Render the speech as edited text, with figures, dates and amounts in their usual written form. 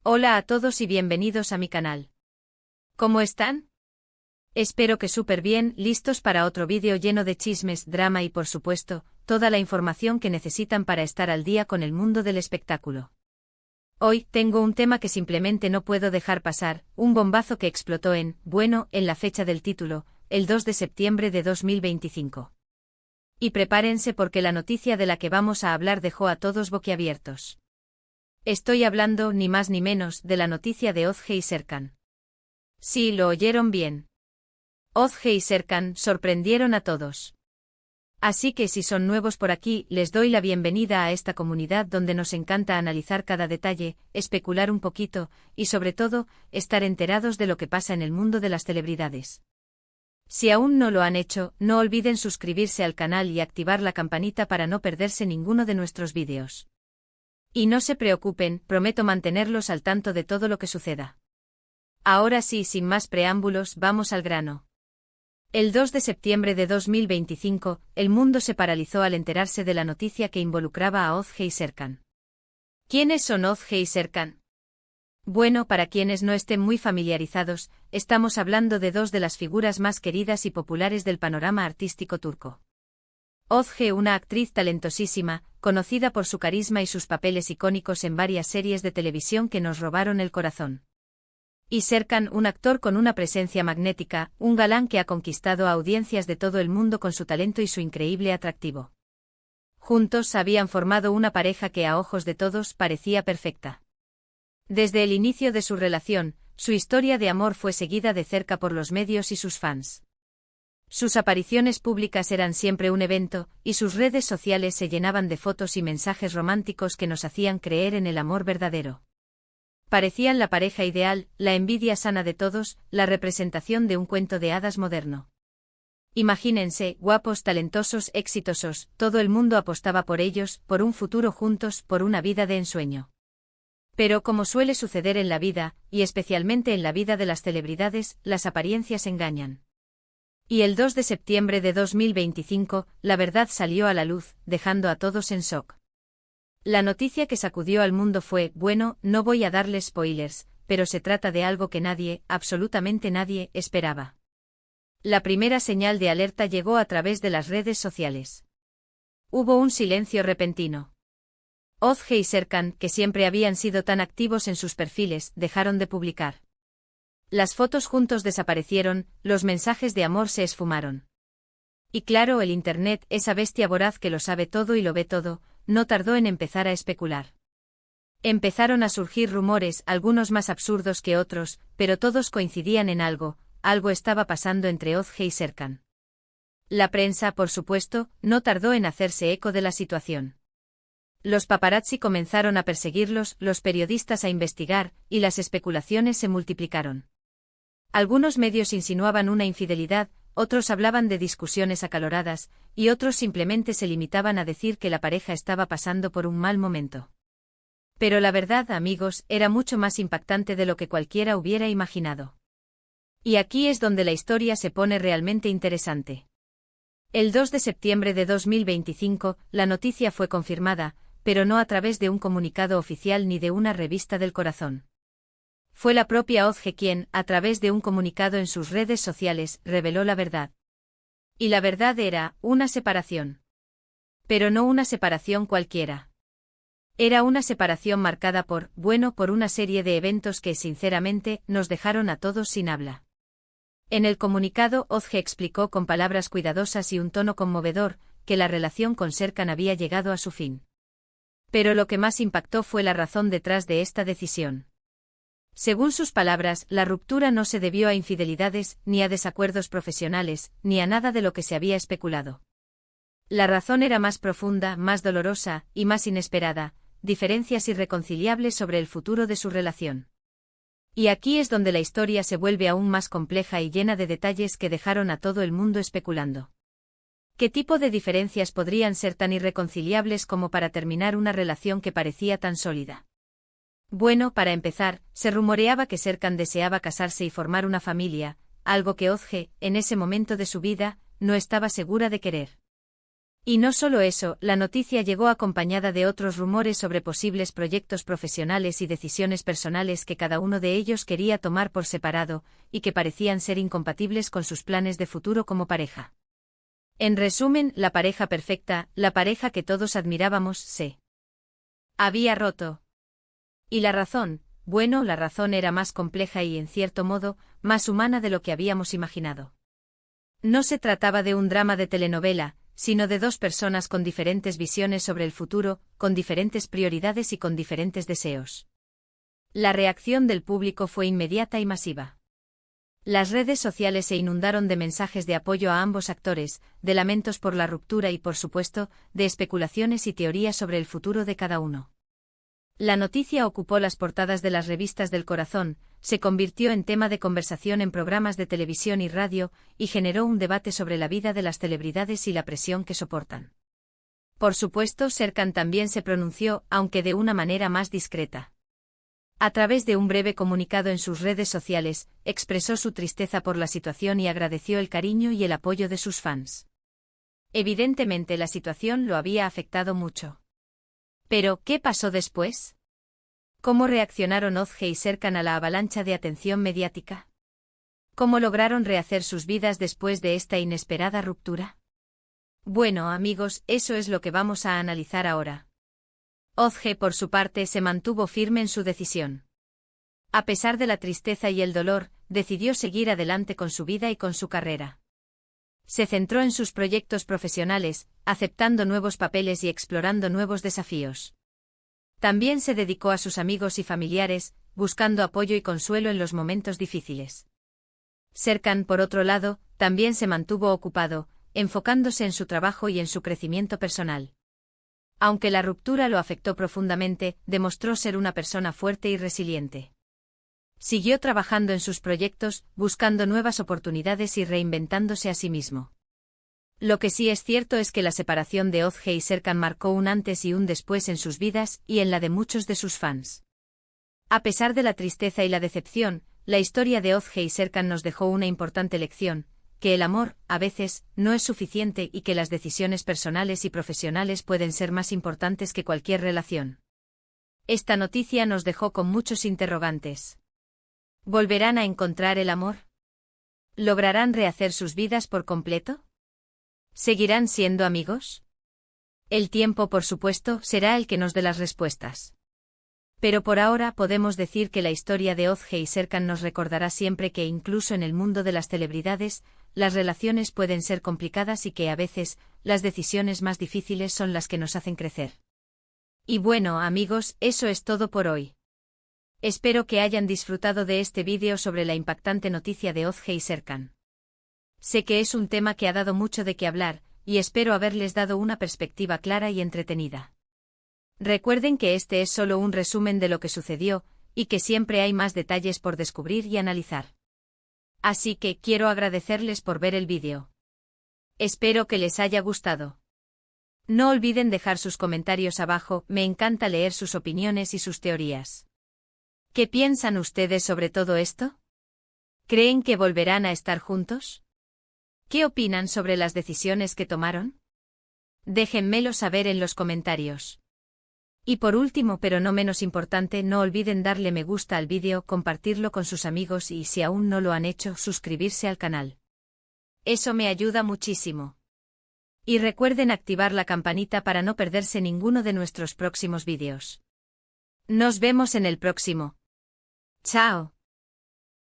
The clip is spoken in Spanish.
Hola a todos y bienvenidos a mi canal. ¿Cómo están? Espero que súper bien, listos para otro vídeo lleno de chismes, drama y por supuesto, toda la información que necesitan para estar al día con el mundo del espectáculo. Hoy, tengo un tema que simplemente no puedo dejar pasar, un bombazo que explotó en la fecha del título, el 2 de septiembre de 2025. Y prepárense porque la noticia de la que vamos a hablar dejó a todos boquiabiertos. Estoy hablando, ni más ni menos, de la noticia de Ozge y Serkan. Sí, lo oyeron bien. Ozge y Serkan sorprendieron a todos. Así que si son nuevos por aquí, les doy la bienvenida a esta comunidad donde nos encanta analizar cada detalle, especular un poquito, y sobre todo, estar enterados de lo que pasa en el mundo de las celebridades. Si aún no lo han hecho, no olviden suscribirse al canal y activar la campanita para no perderse ninguno de nuestros vídeos. Y no se preocupen, prometo mantenerlos al tanto de todo lo que suceda. Ahora sí, sin más preámbulos, vamos al grano. El 2 de septiembre de 2025, el mundo se paralizó al enterarse de la noticia que involucraba a Ozge y Serkan. ¿Quiénes son Ozge y Serkan? Bueno, para quienes no estén muy familiarizados, estamos hablando de dos de las figuras más queridas y populares del panorama artístico turco. Ozge, una actriz talentosísima, conocida por su carisma y sus papeles icónicos en varias series de televisión que nos robaron el corazón. Y Serkan, un actor con una presencia magnética, un galán que ha conquistado a audiencias de todo el mundo con su talento y su increíble atractivo. Juntos habían formado una pareja que a ojos de todos parecía perfecta. Desde el inicio de su relación, su historia de amor fue seguida de cerca por los medios y sus fans. Sus apariciones públicas eran siempre un evento, y sus redes sociales se llenaban de fotos y mensajes románticos que nos hacían creer en el amor verdadero. Parecían la pareja ideal, la envidia sana de todos, la representación de un cuento de hadas moderno. Imagínense, guapos, talentosos, exitosos, todo el mundo apostaba por ellos, por un futuro juntos, por una vida de ensueño. Pero como suele suceder en la vida, y especialmente en la vida de las celebridades, las apariencias engañan. Y el 2 de septiembre de 2025, la verdad salió a la luz, dejando a todos en shock. La noticia que sacudió al mundo fue, no voy a darles spoilers, pero se trata de algo que nadie, absolutamente nadie, esperaba. La primera señal de alerta llegó a través de las redes sociales. Hubo un silencio repentino. Ozge y Serkan, que siempre habían sido tan activos en sus perfiles, dejaron de publicar. Las fotos juntos desaparecieron, los mensajes de amor se esfumaron. Y claro, el Internet, esa bestia voraz que lo sabe todo y lo ve todo, no tardó en empezar a especular. Empezaron a surgir rumores, algunos más absurdos que otros, pero todos coincidían en algo estaba pasando entre Ozge y Serkan. La prensa, por supuesto, no tardó en hacerse eco de la situación. Los paparazzi comenzaron a perseguirlos, los periodistas a investigar, y las especulaciones se multiplicaron. Algunos medios insinuaban una infidelidad, otros hablaban de discusiones acaloradas, y otros simplemente se limitaban a decir que la pareja estaba pasando por un mal momento. Pero la verdad, amigos, era mucho más impactante de lo que cualquiera hubiera imaginado. Y aquí es donde la historia se pone realmente interesante. El 2 de septiembre de 2025, la noticia fue confirmada, pero no a través de un comunicado oficial ni de una revista del corazón. Fue la propia Ozge quien, a través de un comunicado en sus redes sociales, reveló la verdad. Y la verdad era, una separación. Pero no una separación cualquiera. Era una separación marcada por una serie de eventos que, sinceramente, nos dejaron a todos sin habla. En el comunicado, Ozge explicó con palabras cuidadosas y un tono conmovedor, que la relación con Serkan había llegado a su fin. Pero lo que más impactó fue la razón detrás de esta decisión. Según sus palabras, la ruptura no se debió a infidelidades, ni a desacuerdos profesionales, ni a nada de lo que se había especulado. La razón era más profunda, más dolorosa, y más inesperada, diferencias irreconciliables sobre el futuro de su relación. Y aquí es donde la historia se vuelve aún más compleja y llena de detalles que dejaron a todo el mundo especulando. ¿Qué tipo de diferencias podrían ser tan irreconciliables como para terminar una relación que parecía tan sólida? Bueno, para empezar, se rumoreaba que Serkan deseaba casarse y formar una familia, algo que Ozge, en ese momento de su vida, no estaba segura de querer. Y no solo eso, la noticia llegó acompañada de otros rumores sobre posibles proyectos profesionales y decisiones personales que cada uno de ellos quería tomar por separado, y que parecían ser incompatibles con sus planes de futuro como pareja. En resumen, la pareja perfecta, la pareja que todos admirábamos, se había roto. ¿Y la razón? Bueno, la razón era más compleja y, en cierto modo, más humana de lo que habíamos imaginado. No se trataba de un drama de telenovela, sino de dos personas con diferentes visiones sobre el futuro, con diferentes prioridades y con diferentes deseos. La reacción del público fue inmediata y masiva. Las redes sociales se inundaron de mensajes de apoyo a ambos actores, de lamentos por la ruptura y, por supuesto, de especulaciones y teorías sobre el futuro de cada uno. La noticia ocupó las portadas de las revistas del corazón, se convirtió en tema de conversación en programas de televisión y radio, y generó un debate sobre la vida de las celebridades y la presión que soportan. Por supuesto, Serkan también se pronunció, aunque de una manera más discreta. A través de un breve comunicado en sus redes sociales, expresó su tristeza por la situación y agradeció el cariño y el apoyo de sus fans. Evidentemente la situación lo había afectado mucho. Pero, ¿qué pasó después? ¿Cómo reaccionaron Özge y Serkan a la avalancha de atención mediática? ¿Cómo lograron rehacer sus vidas después de esta inesperada ruptura? Bueno, amigos, eso es lo que vamos a analizar ahora. Özge, por su parte, se mantuvo firme en su decisión. A pesar de la tristeza y el dolor, decidió seguir adelante con su vida y con su carrera. Se centró en sus proyectos profesionales, aceptando nuevos papeles y explorando nuevos desafíos. También se dedicó a sus amigos y familiares, buscando apoyo y consuelo en los momentos difíciles. Serkan, por otro lado, también se mantuvo ocupado, enfocándose en su trabajo y en su crecimiento personal. Aunque la ruptura lo afectó profundamente, demostró ser una persona fuerte y resiliente. Siguió trabajando en sus proyectos, buscando nuevas oportunidades y reinventándose a sí mismo. Lo que sí es cierto es que la separación de Özge y Serkan marcó un antes y un después en sus vidas y en la de muchos de sus fans. A pesar de la tristeza y la decepción, la historia de Özge y Serkan nos dejó una importante lección, que el amor, a veces, no es suficiente y que las decisiones personales y profesionales pueden ser más importantes que cualquier relación. Esta noticia nos dejó con muchos interrogantes. ¿Volverán a encontrar el amor? ¿Lograrán rehacer sus vidas por completo? ¿Seguirán siendo amigos? El tiempo, por supuesto, será el que nos dé las respuestas. Pero por ahora podemos decir que la historia de Özge y Serkan nos recordará siempre que incluso en el mundo de las celebridades, las relaciones pueden ser complicadas y que a veces, las decisiones más difíciles son las que nos hacen crecer. Y bueno, amigos, eso es todo por hoy. Espero que hayan disfrutado de este vídeo sobre la impactante noticia de Özge y Serkan. Sé que es un tema que ha dado mucho de qué hablar, y espero haberles dado una perspectiva clara y entretenida. Recuerden que este es solo un resumen de lo que sucedió, y que siempre hay más detalles por descubrir y analizar. Así que quiero agradecerles por ver el vídeo. Espero que les haya gustado. No olviden dejar sus comentarios abajo, me encanta leer sus opiniones y sus teorías. ¿Qué piensan ustedes sobre todo esto? ¿Creen que volverán a estar juntos? ¿Qué opinan sobre las decisiones que tomaron? Déjenmelo saber en los comentarios. Y por último, pero no menos importante, no olviden darle me gusta al vídeo, compartirlo con sus amigos y, si aún no lo han hecho, suscribirse al canal. Eso me ayuda muchísimo. Y recuerden activar la campanita para no perderse ninguno de nuestros próximos vídeos. Nos vemos en el próximo. ¡Chao!